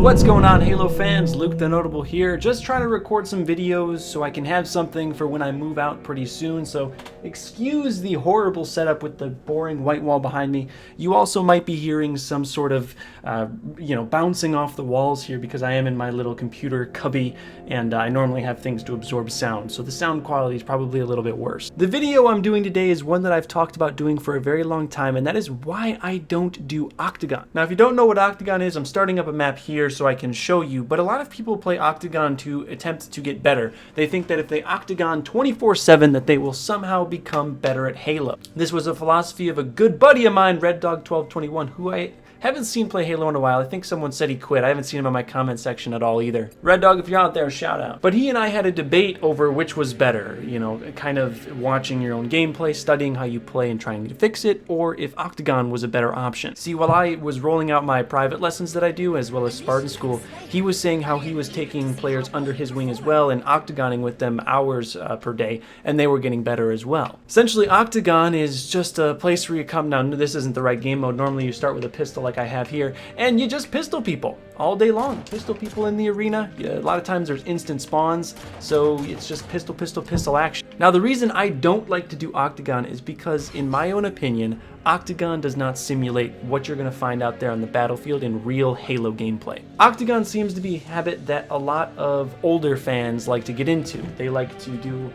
What's going on, Halo fans? Luke the Notable here, just trying to record some videos so I can have something for when I move out pretty soon, so excuse the horrible setup with the boring white wall behind me. You also might be hearing some sort of, bouncing off the walls here because I am in my little computer cubby and I normally have things to absorb sound, so the sound quality is probably a little bit worse. The video I'm doing today is one that I've talked about doing for a very long time, and that is why I don't do Octagon. Now, if you don't know what Octagon is, I'm starting up a map here so I can show you, but a lot of people play Octagon to attempt to get better. They think that if they Octagon 24/7 that they will somehow become better at Halo. This was a philosophy of a good buddy of mine, Red Dog 1221, who I haven't seen play Halo in a while. I think someone said he quit. I haven't seen him in my comment section at all either. Red Dog, if you're out there, shout out. But he and I had a debate over which was better, kind of watching your own gameplay, studying how you play and trying to fix it, or if Octagon was a better option. See, while I was rolling out my private lessons that I do, as well as Spartan School, he was saying how he was taking players under his wing as well and octagoning with them hours per day, and they were getting better as well. Essentially, Octagon is just a place where you come down. This isn't the right game mode. Normally you start with a pistol like I have here, and you just pistol people all day long. Pistol people in the arena. A lot of times there's instant spawns, so it's just pistol, pistol, pistol action. Now, the reason I don't like to do Octagon is because, in my own opinion, Octagon does not simulate what you're going to find out there on the battlefield in real Halo gameplay. Octagon seems to be a habit that a lot of older fans like to get into. They like to do,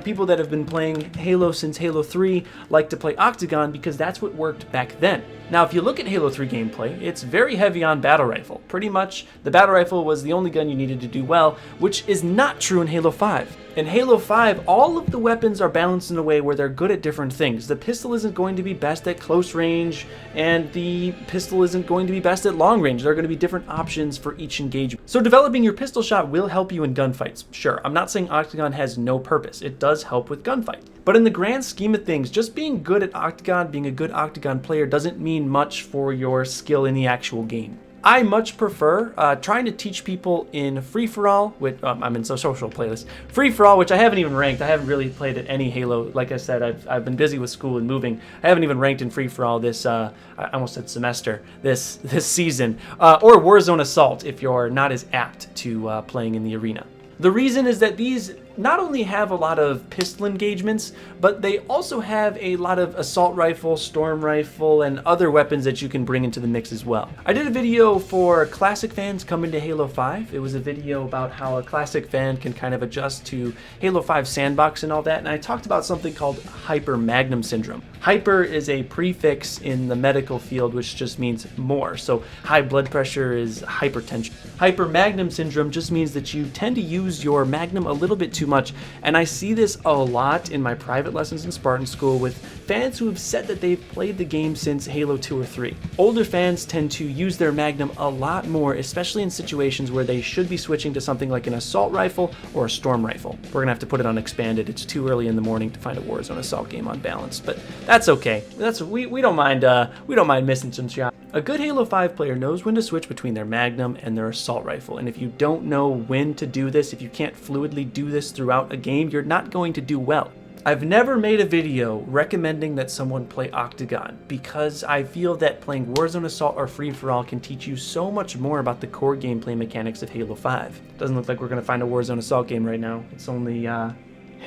people that have been playing Halo since Halo 3 like to play Octagon because that's what worked back then. Now, if you look at Halo 3 gameplay, it's very heavy on battle rifle. Pretty much, the battle rifle was the only gun you needed to do well, which is not true in Halo 5. In Halo 5, all of the weapons are balanced in a way where they're good at different things. The pistol isn't going to be best at close range, and the pistol isn't going to be best at long range. There are going to be different options for each engagement. So developing your pistol shot will help you in gunfights. Sure, I'm not saying Octagon has no purpose. It does help with gunfights. But in the grand scheme of things, just being good at Octagon, being a good Octagon player, doesn't mean much for your skill in the actual game. I much prefer trying to teach people in free-for-all, which I'm in social playlist, free-for-all, which I haven't even ranked. I haven't really played at any Halo. Like I said, I've been busy with school and moving. I haven't even ranked in free-for-all this, I almost said semester, this season, or Warzone Assault if you're not as apt to playing in the arena. The reason is that these not only have a lot of pistol engagements, but they also have a lot of assault rifle, storm rifle, and other weapons that you can bring into the mix as well. I did a video for classic fans coming to Halo 5. It was a video about how a classic fan can kind of adjust to Halo 5 sandbox and all that, and I talked about something called hyper magnum syndrome. Hyper is a prefix in the medical field, which just means more. So high blood pressure is hypertension. Hyper magnum syndrome just means that you tend to use your magnum a little bit too much, and I see this a lot in my private lessons in Spartan School with fans who have said that they've played the game since Halo 2 or 3. Older fans tend to use their magnum a lot more, especially in situations where they should be switching to something like an assault rifle or a storm rifle. We're gonna have to put it on expanded. It's too early in the morning to find a Warzone Assault game on balance, but that's okay. We don't mind missing some shots. A good Halo 5 player knows when to switch between their magnum and their assault rifle, and if you don't know when to do this, if you can't fluidly do this throughout a game, you're not going to do well. I've never made a video recommending that someone play Octagon because I feel that playing Warzone Assault or Free-for-All can teach you so much more about the core gameplay mechanics of Halo 5. Doesn't look like we're going to find a Warzone Assault game right now. It's only,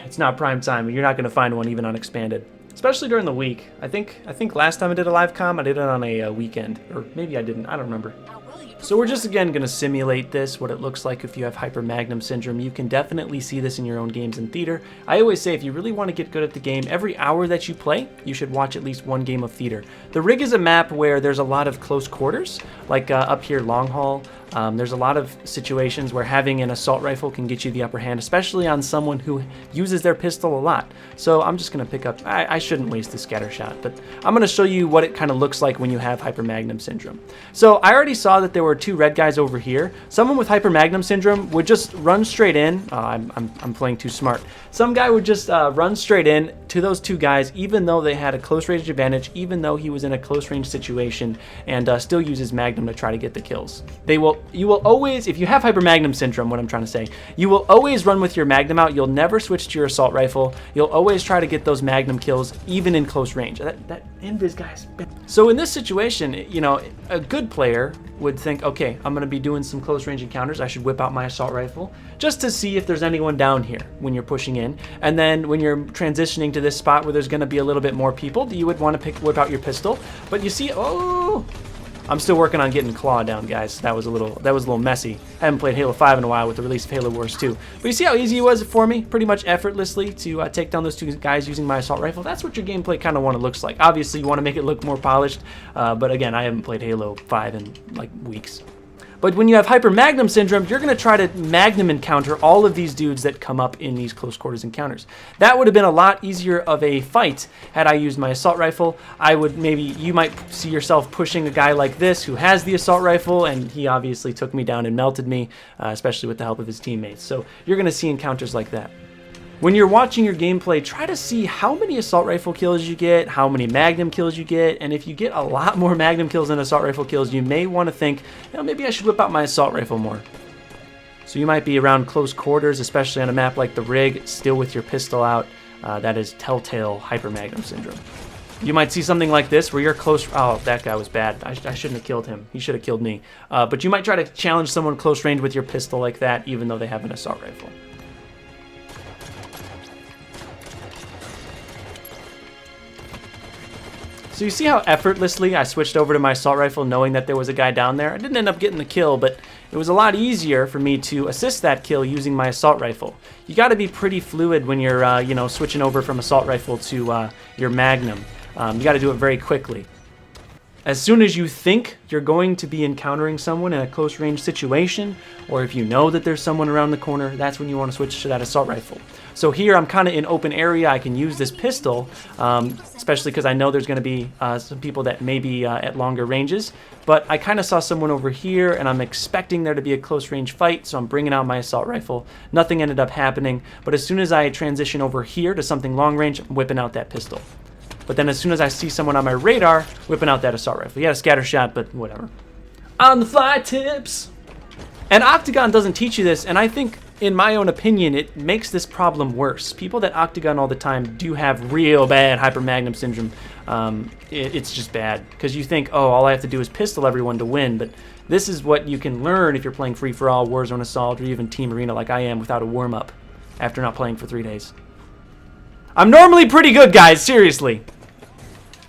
it's not prime time, and you're not going to find one even on expanded. Especially during the week. I think last time I did a live comm, I did it on a weekend. Or maybe I didn't, I don't remember. So we're just again going to simulate this, what it looks like if you have hyper magnum syndrome. You can definitely see this in your own games in theater. I always say if you really want to get good at the game, every hour that you play, you should watch at least one game of theater. The rig is a map where there's a lot of close quarters, like up here, Long Haul. There's a lot of situations where having an assault rifle can get you the upper hand, especially on someone who uses their pistol a lot. So I'm just going to pick up, I shouldn't waste the scatter shot, but I'm going to show you what it kind of looks like when you have hyper magnum syndrome. So I already saw that there were two red guys over here. Someone with hyper magnum syndrome would just run straight in. I'm playing too smart. Some guy would just run straight in to those two guys, even though they had a close range advantage, even though he was in a close range situation, and still use his magnum to try to get the kills. They will will always, if you have hypermagnum syndrome, what I'm trying to say, you will always run with your magnum out. You'll never switch to your assault rifle. You'll always try to get those magnum kills, even in close range. That invis guy's. So in this situation, you know, a good player would think, okay, I'm going to be doing some close range encounters. I should whip out my assault rifle just to see if there's anyone down here when you're pushing in. And then when you're transitioning to this spot where there's going to be a little bit more people, you would want to whip out your pistol. But you see, oh, I'm still working on getting Claw down, guys. That was a little messy. I haven't played Halo 5 in a while with the release of Halo Wars 2. But you see how easy it was for me, pretty much effortlessly, to take down those two guys using my assault rifle? That's what your gameplay kind of want to looks like. Obviously, you want to make it look more polished, but again, I haven't played Halo 5 in like weeks. But when you have hypermagnum syndrome, you're going to try to magnum encounter all of these dudes that come up in these close quarters encounters. That would have been a lot easier of a fight had I used my assault rifle. You might see yourself pushing a guy like this who has the assault rifle, and he obviously took me down and melted me, especially with the help of his teammates. So you're going to see encounters like that. When you're watching your gameplay, try to see how many assault rifle kills you get, how many magnum kills you get, and if you get a lot more magnum kills than assault rifle kills, you may want to think, you know, maybe I should whip out my assault rifle more. So you might be around close quarters, especially on a map like the Rig, still with your pistol out. That is telltale hypermagnum syndrome. You might see something like this where you're close. Oh, that guy was bad. I shouldn't have killed him. He should have killed me. But you might try to challenge someone close range with your pistol like that, even though they have an assault rifle. So you see how effortlessly I switched over to my assault rifle knowing that there was a guy down there? I didn't end up getting the kill, but it was a lot easier for me to assist that kill using my assault rifle. You got to be pretty fluid when you're you know, switching over from assault rifle to your magnum. You got to do it very quickly. As soon as you think you're going to be encountering someone in a close range situation, or if you know that there's someone around the corner, that's when you want to switch to that assault rifle. So here I'm kind of in open area. I can use this pistol, especially because I know there's going to be some people that may be at longer ranges. But I kind of saw someone over here, and I'm expecting there to be a close range fight, so I'm bringing out my assault rifle. Nothing ended up happening, but as soon as I transition over here to something long range, I'm whipping out that pistol. But then as soon as I see someone on my radar, whipping out that assault rifle. Yeah, a scatter shot, but whatever. On the fly tips! And Octagon doesn't teach you this, and I think, in my own opinion, it makes this problem worse. People that Octagon all the time do have real bad hypermagnum syndrome. It's just bad, because you think, oh, all I have to do is pistol everyone to win, but this is what you can learn if you're playing free-for-all, Warzone Assault, or even Team Arena like I am without a warm-up after not playing for 3 days. I'm normally pretty good, guys, seriously.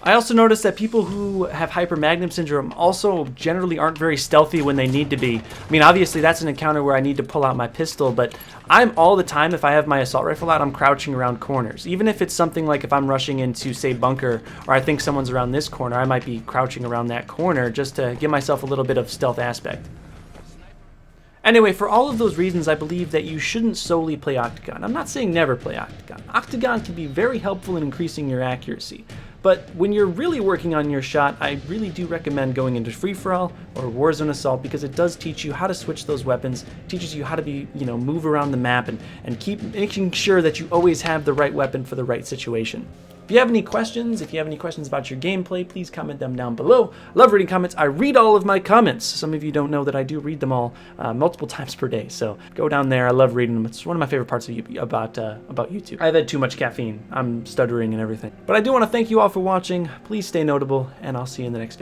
I also noticed that people who have hypermagnum syndrome also generally aren't very stealthy when they need to be. I mean, obviously that's an encounter where I need to pull out my pistol, but I'm all the time, if I have my assault rifle out, I'm crouching around corners. Even if it's something like if I'm rushing into, say, bunker, or I think someone's around this corner, I might be crouching around that corner just to give myself a little bit of stealth aspect. Anyway, for all of those reasons, I believe that you shouldn't solely play Octagon. I'm not saying never play Octagon. Octagon can be very helpful in increasing your accuracy. But when you're really working on your shot, I really do recommend going into free-for-all or Warzone Assault, because it does teach you how to switch those weapons, teaches you how to be, you know, move around the map and keep making sure that you always have the right weapon for the right situation. If you have any questions, about your gameplay, please comment them down below. Love reading comments. I read all of my comments. Some of you don't know that I do read them all multiple times per day. So go down there. I love reading them. It's one of my favorite parts of about YouTube. I've had too much caffeine. I'm stuttering and everything. But I do want to thank you all for watching. Please stay notable, and I'll see you in the next video.